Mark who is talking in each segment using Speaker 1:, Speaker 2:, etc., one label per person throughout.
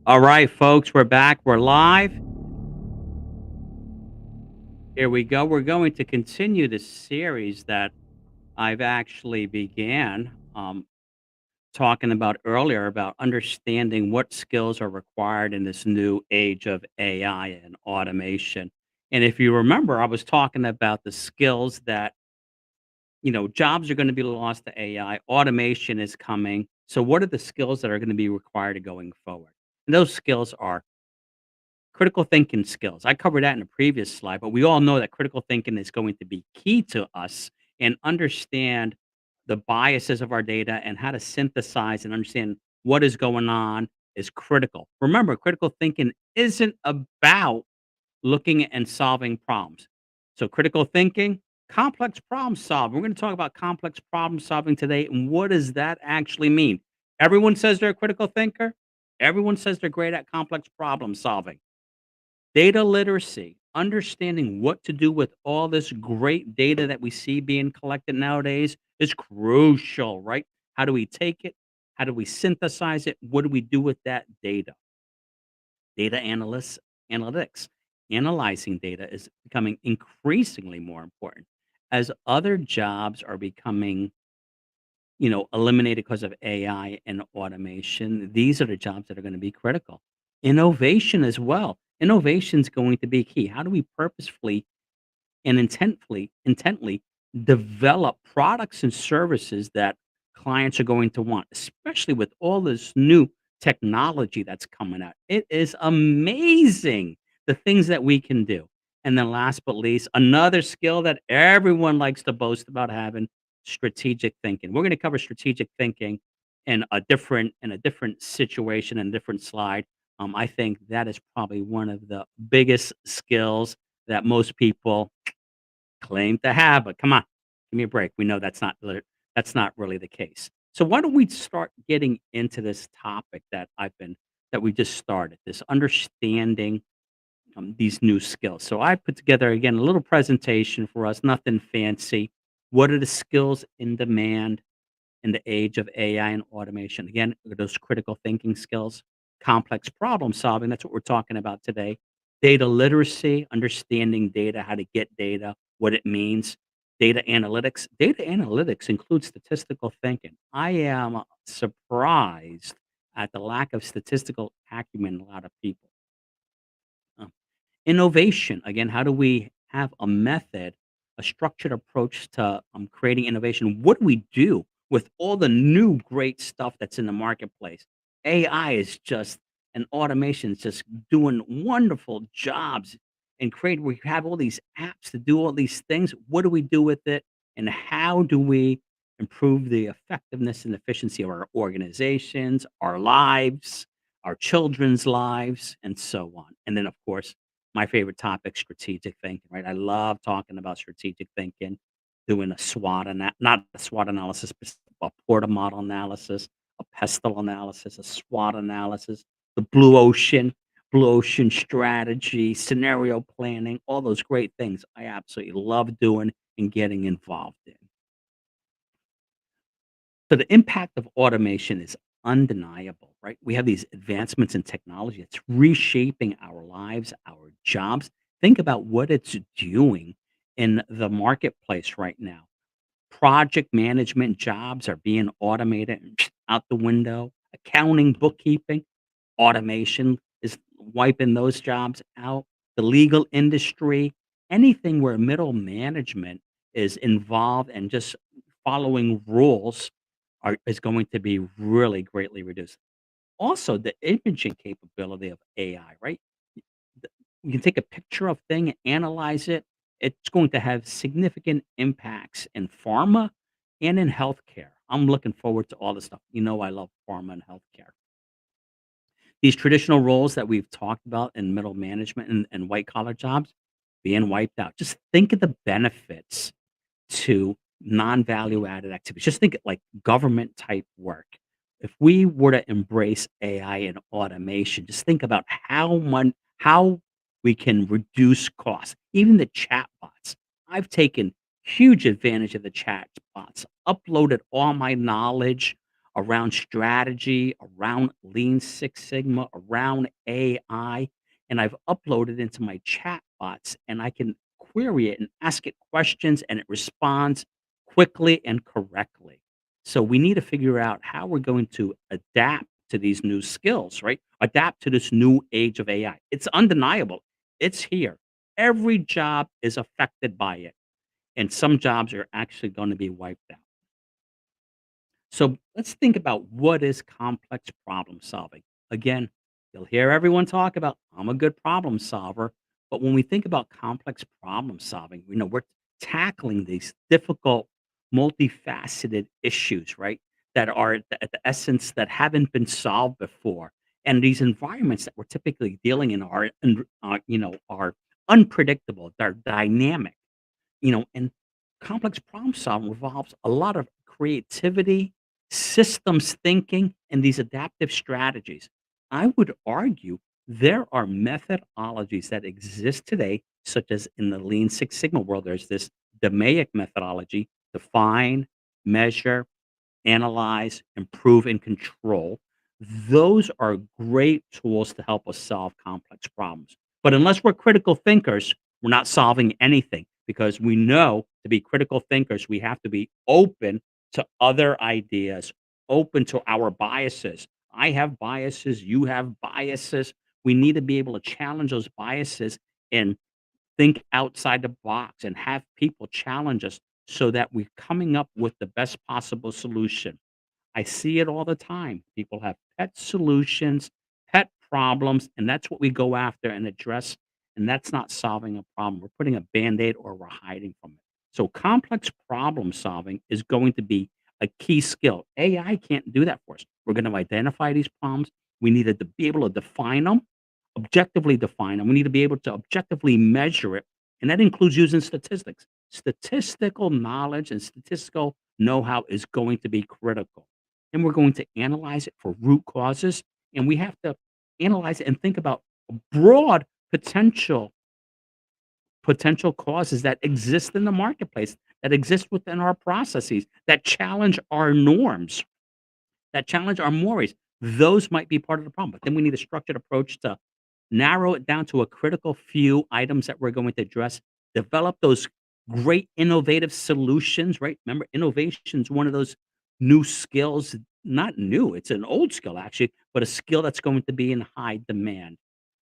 Speaker 1: All right, folks, we're back. We're live. Here we go. We're going to continue the series that I've actually began talking about earlier about understanding what skills are required in this new age of AI and automation. And if you remember, I was talking about the skills that, jobs are going to be lost to AI, automation is coming. So, what are the skills that are going to be required going forward? And those skills are critical thinking skills. I covered that in a previous slide, but we all know that critical thinking is going to be key to us and understand the biases of our data and how to synthesize and understand what is going on is critical. Remember, critical thinking isn't about looking and solving problems. So, critical thinking, complex problem solving. We're going to talk about complex problem solving today. And what does that actually mean? Everyone says they're a critical thinker, everyone says they're great at complex problem solving. Data literacy, understanding what to do with all this great data that we see being collected nowadays is crucial, right? How do we take it? How do we synthesize it? What do we do with that data? Data analytics, analyzing data is becoming increasingly more important as other jobs are becoming eliminated because of AI and automation. These are the jobs that are going to be critical. Innovation as well. Innovation is going to be key. How do we purposefully and intently develop products and services that clients are going to want, especially with all this new technology that's coming out. It is amazing the things that we can do. And then last but least, another skill that everyone likes to boast about having, strategic thinking. We're going to cover strategic thinking in a different situation and different slide. I think that is probably one of the biggest skills that most people claim to have, but come on, give me a break. We know that's not really the case. So why don't we start getting into this topic that we just started, this understanding these new skills. So I put together again a little presentation for us, nothing fancy. What are the skills in demand in the age of AI and automation? Again, those critical thinking skills, complex problem solving. That's what we're talking about today. Data literacy, understanding data, how to get data, what it means. Data analytics. Data analytics includes statistical thinking. I am surprised at the lack of statistical acumen in a lot of people. Um, Innovation, again, how do we have a method, a structured approach to creating innovation? What do we do with all the new great stuff that's in the marketplace? AI is just and automation is just doing wonderful jobs and create. We have all these apps to do all these things. What do we do with it? And how do we improve the effectiveness and efficiency of our organizations, our lives, our children's lives, and so on? And then, of course, my favorite topic, strategic thinking, right? I love talking about strategic thinking, doing a not a SWOT analysis, but a Porter model analysis, a pestle analysis, a SWOT analysis, the blue ocean strategy, scenario planning, all those great things I absolutely love doing and getting involved in. So the impact of automation is undeniable, right? We have these advancements in technology. It's reshaping our lives, our jobs. Think about what it's doing in the marketplace right now. Project management jobs are being automated and out the window. Accounting, bookkeeping, automation is wiping those jobs out. The legal industry, anything where middle management is involved and just following rules is going to be really greatly reduced. Also, the imaging capability of AI, right? You can take a picture of thing, analyze it. It's going to have significant impacts in pharma and in healthcare. I'm looking forward to all this stuff. You know, I love pharma and healthcare. These traditional roles that we've talked about in middle management and white collar jobs being wiped out. Just think of the benefits to non-value added activities. Just think like government type work. If we were to embrace AI and automation, just think about how we can reduce costs. Even the chatbots. I've taken huge advantage of the chatbots, uploaded all my knowledge around strategy, around Lean Six Sigma, around AI, and I've uploaded into my chat bots, and I can query it and ask it questions, and it responds quickly and correctly. So we need to figure out how we're going to adapt to these new skills, right? Adapt to this new age of AI. It's undeniable. It's here. Every job is affected by it, and some jobs are actually going to be wiped out. So let's think about what is complex problem solving. Again, you'll hear everyone talk about, I'm a good problem solver. But when we think about complex problem solving, we're tackling these difficult, multifaceted issues, right? That are at the essence that haven't been solved before. And these environments that we're typically dealing in are unpredictable. They're dynamic, and complex problem solving involves a lot of creativity, systems thinking, and these adaptive strategies. I would argue there are methodologies that exist today, such as in the Lean Six Sigma world, there's this DMAIC methodology: define, measure, analyze, improve, and control. Those are great tools to help us solve complex problems. But unless we're critical thinkers, we're not solving anything, because we know to be critical thinkers, we have to be open to other ideas, open to our biases. I have biases, you have biases. We need to be able to challenge those biases and think outside the box and have people challenge us so that we're coming up with the best possible solution. I see it all the time. People have pet solutions, pet problems, and that's what we go after and address. And that's not solving a problem. We're putting a band aid or we're hiding from it. So, complex problem solving is going to be a key skill. AI can't do that for us. We're going to identify these problems. We need to be able to define them, objectively define them. We need to be able to objectively measure it. And that includes using statistics. Statistical knowledge and statistical know how is going to be critical. And we're going to analyze it for root causes, and we have to analyze it and think about broad potential causes that exist in the marketplace, that exist within our processes, that challenge our norms, that challenge our mores. Those might be part of the problem, but then we need a structured approach to narrow it down to a critical few items that we're going to address, develop those great innovative solutions, right? Remember, innovation is one of those new skills, not new, it's an old skill actually, but a skill that's going to be in high demand.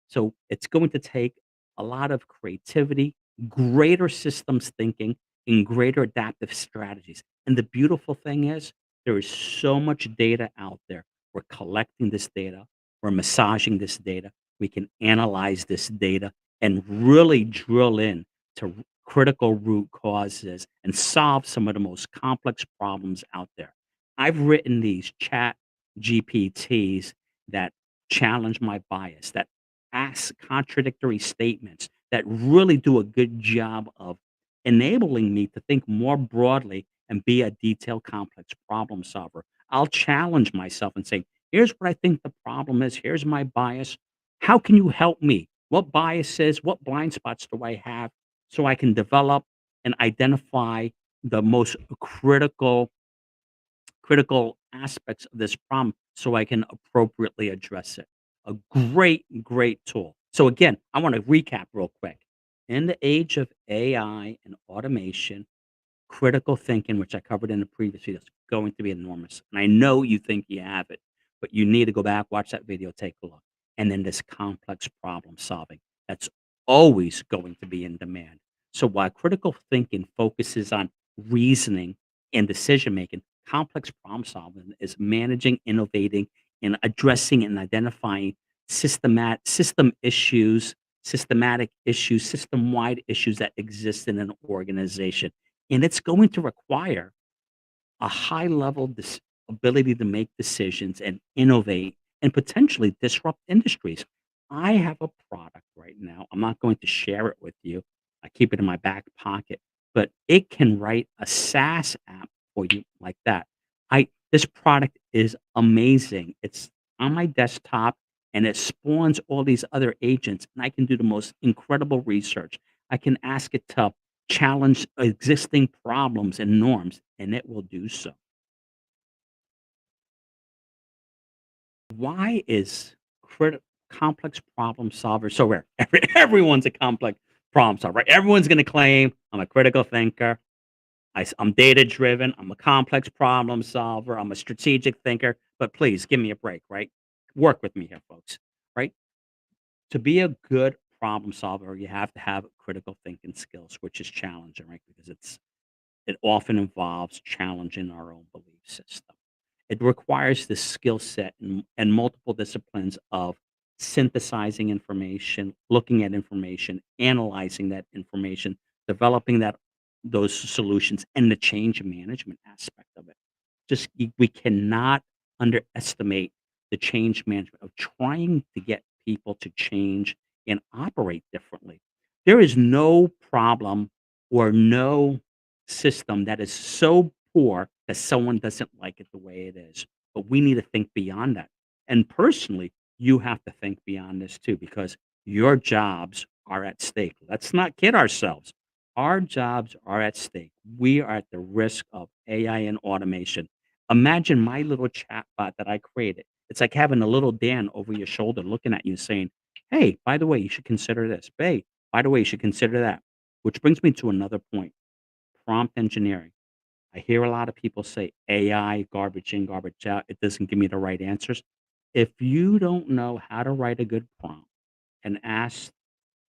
Speaker 1: So it's going to take a lot of creativity, greater systems thinking, and greater adaptive strategies. And the beautiful thing is, there is so much data out there. We're collecting this data, we're massaging this data, we can analyze this data and really drill in to critical root causes and solve some of the most complex problems out there. I've written these chat GPTs that challenge my bias, that ask contradictory statements, that really do a good job of enabling me to think more broadly and be a detailed, complex problem solver. I'll challenge myself and say, here's what I think the problem is. Here's my bias. How can you help me? What biases, what blind spots do I have so I can develop and identify the most critical aspects of this problem so I can appropriately address it. A great, great tool. So again, I want to recap real quick. In the age of AI and automation, critical thinking, which I covered in the previous video, is going to be enormous. And I know you think you have it, but you need to go back, watch that video, take a look. And then this complex problem solving, that's always going to be in demand. So while critical thinking focuses on reasoning and decision making, complex problem solving is managing, innovating, and addressing and identifying systematic issues, system-wide issues that exist in an organization. And it's going to require a high level ability to make decisions and innovate and potentially disrupt industries. I have a product right now. I'm not going to share it with you. I keep it in my back pocket, but it can write a SaaS app for you like that. I This product is amazing. It's on my desktop and it spawns all these other agents, and I can do the most incredible research. I can ask it to challenge existing problems and norms, and it will do so. Why is complex problem solver so rare? Everyone's a complex problem solver, right? Everyone's going to claim I'm a critical thinker. I'm data driven. I'm a complex problem solver. I'm a strategic thinker. But please give me a break, right? Work with me here, folks, right? To be a good problem solver, you have to have critical thinking skills, which is challenging, right? Because it often involves challenging our own belief system. It requires this skill set and multiple disciplines of synthesizing information, looking at information, analyzing that information, developing those solutions, and the change management aspect of it. We cannot underestimate the change management of trying to get people to change and operate differently. There is no problem or no system that is so poor that someone doesn't like it the way it is. But we need to think beyond that. And personally, you have to think beyond this too, because your jobs are at stake. Let's not kid ourselves. Our jobs are at stake. We are at the risk of AI and automation. Imagine my little chat bot that I created. It's like having a little Dan over your shoulder looking at you saying, hey, by the way, you should consider this. Hey, by the way, you should consider that. Which brings me to another point, prompt engineering. I hear a lot of people say AI, garbage in, garbage out. It doesn't give me the right answers. If you don't know how to write a good prompt and ask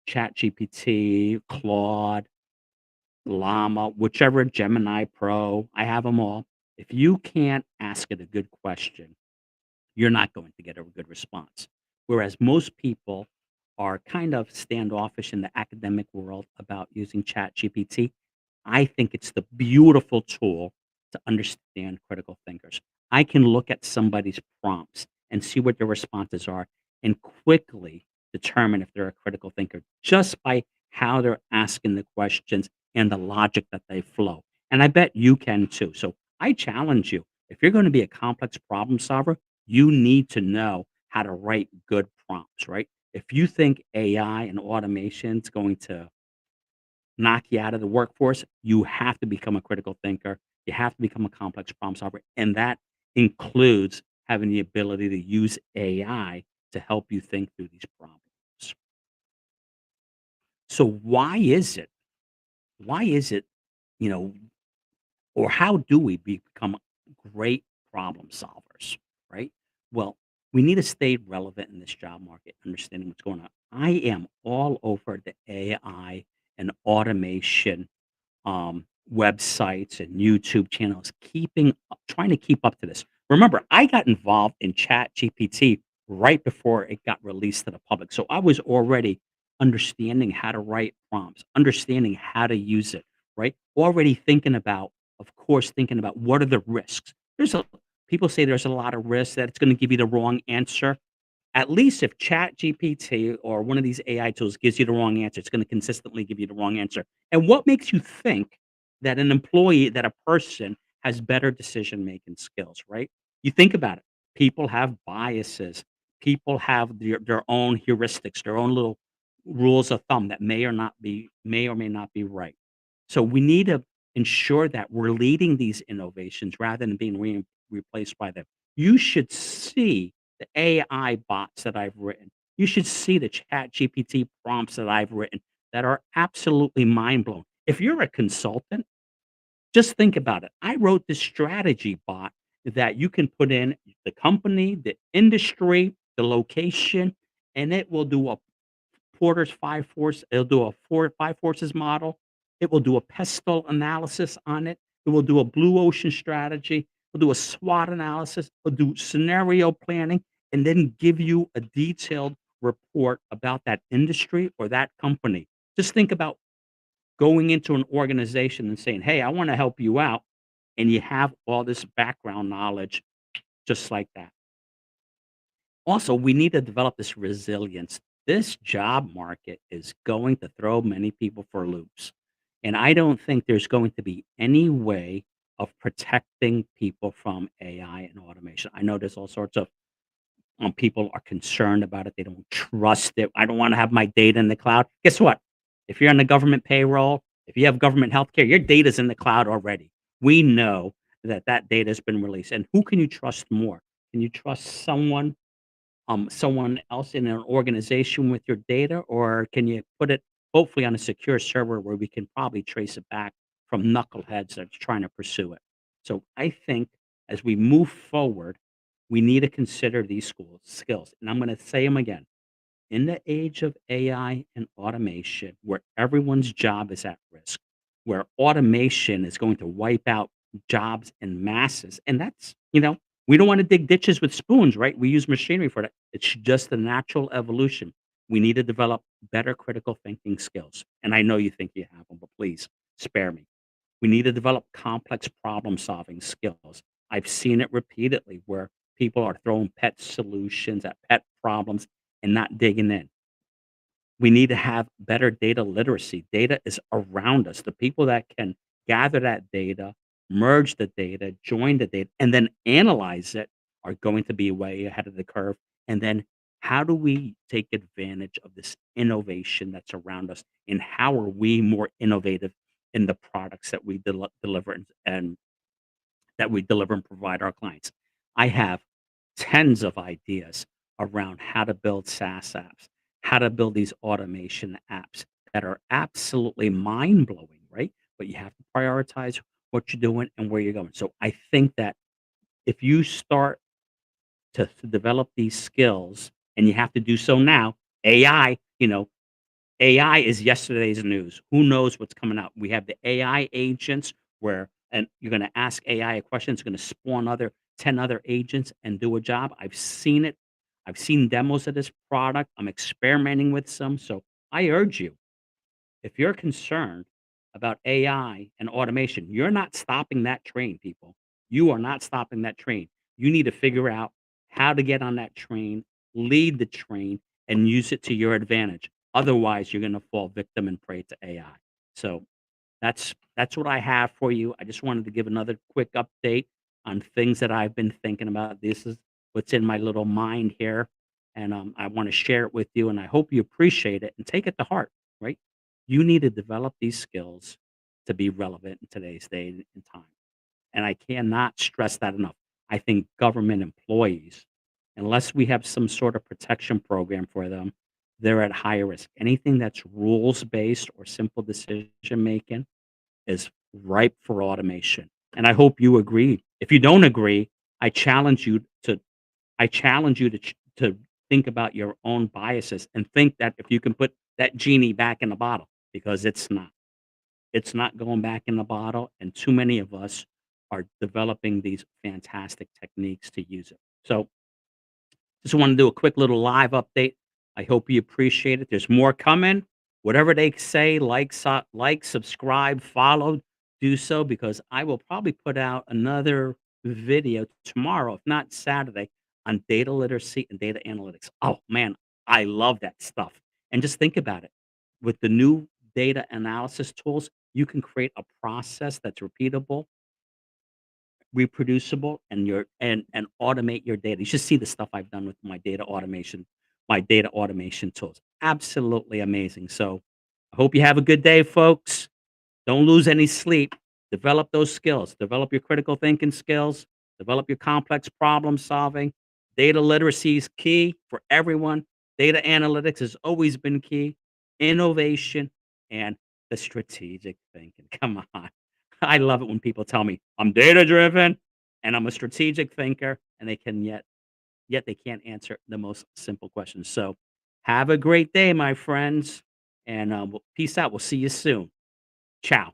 Speaker 1: ChatGPT, Claude, Llama, whichever Gemini Pro, I have them all. If you can't ask it a good question, you're not going to get a good response. Whereas most people are kind of standoffish in the academic world about using ChatGPT. I think it's the beautiful tool to understand critical thinkers. I can look at somebody's prompts and see what their responses are and quickly determine if they're a critical thinker just by how they're asking the questions and the logic that they flow. And I bet you can too. So I challenge you, if you're going to be a complex problem solver, you need to know how to write good prompts, right? If you think AI and automation is going to knock you out of the workforce, you have to become a critical thinker. You have to become a complex problem solver. And that includes having the ability to use AI to help you think through these problems. So why is it, you know, or how do we become great problem solvers, right? Well, we need to stay relevant in this job market, understanding what's going on. I am all over the AI and automation websites and YouTube channels, trying to keep up to this. Remember, I got involved in Chat GPT right before it got released to the public. So I was already understanding how to write prompts, understanding how to use it, right? Already thinking about, of course, thinking about what are the risks. People say there's a lot of risks that it's going to give you the wrong answer. At least if ChatGPT or one of these AI tools gives you the wrong answer, it's gonna consistently give you the wrong answer. And what makes you think that that a person has better decision-making skills, right? You think about it. People have biases. People have their own heuristics, their own little rules of thumb that may or may not be right. So we need to ensure that we're leading these innovations rather than being replaced by them. You should see the AI bots that I've written. You should see the Chat GPT prompts that I've written that are absolutely mind blowing. If you're a consultant, just think about it. I wrote this strategy bot that you can put in the company, the industry, the location, and it will do a Porter's 5 force. It'll do a 5 forces model. It will do a pestle analysis on it. It will do a blue ocean strategy. It'll do a SWOT analysis. It'll do scenario planning and then give you a detailed report about that industry or that company. Just think about going into an organization and saying, "Hey, I wanna help you out," and you have all this background knowledge just like that. Also, we need to develop this resilience. This job market is going to throw many people for loops. And I don't think there's going to be any way of protecting people from AI and automation. I know there's all sorts of people are concerned about it. They don't trust it. I don't want to have my data in the cloud. Guess what? If you're on the government payroll, if you have government healthcare, your data's in the cloud already. We know that that data has been released. And who can you trust more? Can you trust someone someone else in an organization with your data, or can you put it hopefully on a secure server where we can probably trace it back from knuckleheads that's trying to pursue it? So I think as we move forward, we need to consider these skills, and I'm going to say them again. In the age of AI and automation, where everyone's job is at risk, where automation is going to wipe out jobs in masses, and we don't want to dig ditches with spoons, right? We use machinery for that. It's just the natural evolution. We need to develop better critical thinking skills. And I know you think you have them, but please spare me. We need to develop complex problem solving skills. I've seen it repeatedly where people are throwing pet solutions at pet problems and not digging in. We need to have better data literacy. Data is around us. The people that can gather that data, merge the data, join the data, and then analyze it are going to be way ahead of the curve. And then how do we take advantage of this innovation that's around us? And how are we more innovative in the products that we deliver and that we deliver and provide our clients? I have tens of ideas around how to build SaaS apps, how to build these automation apps that are absolutely mind blowing, right? But you have to prioritize what you're doing and where you're going. So I think that if you start to develop these skills, and you have to do so now, AI, AI is yesterday's news. Who knows what's coming out? We have the AI agents where and you're gonna ask AI a question, it's gonna spawn 10 other agents and do a job. I've seen it. I've seen demos of this product. I'm experimenting with some. So I urge you, if you're concerned about AI and automation, you're not stopping that train, people. You are not stopping that train. You need to figure out how to get on that train, lead the train, and use it to your advantage. Otherwise, you're going to fall victim and prey to AI. So that's what I have for you. I just wanted to give another quick update on things that I've been thinking about. This is what's in my little mind here, and I want to share it with you. And I hope you appreciate it and take it to heart. Right? You need to develop these skills to be relevant in today's day and time. And I cannot stress that enough. I think government employees, unless we have some sort of protection program for them, they're at higher risk. Anything that's rules based or simple decision making is ripe for automation. And I hope you agree. If you don't agree, I challenge you to to think about your own biases and think that if you can put that genie back in the bottle, because it's not. It's not going back in the bottle, and too many of us are developing these fantastic techniques to use it. So just want to do a quick little live update. I hope you appreciate it. There's more coming. Whatever they say, like, subscribe, follow, do so because I will probably put out another video tomorrow, if not Saturday, on data literacy and data analytics. Oh man, I love that stuff. And just think about it. With the new data analysis tools, you can create a process that's repeatable, reproducible, and automate your data. You should see the stuff I've done with my data automation tools. Absolutely amazing. So I hope you have a good day, folks. Don't lose any sleep. Develop those skills. Develop your critical thinking skills. Develop your complex problem solving. Data literacy is key for everyone. Data analytics has always been key. Innovation and the strategic thinking. Come on. I love it when people tell me I'm data driven and I'm a strategic thinker and they can yet they can't answer the most simple questions. So have a great day, my friends, and peace out. We'll see you soon. Ciao.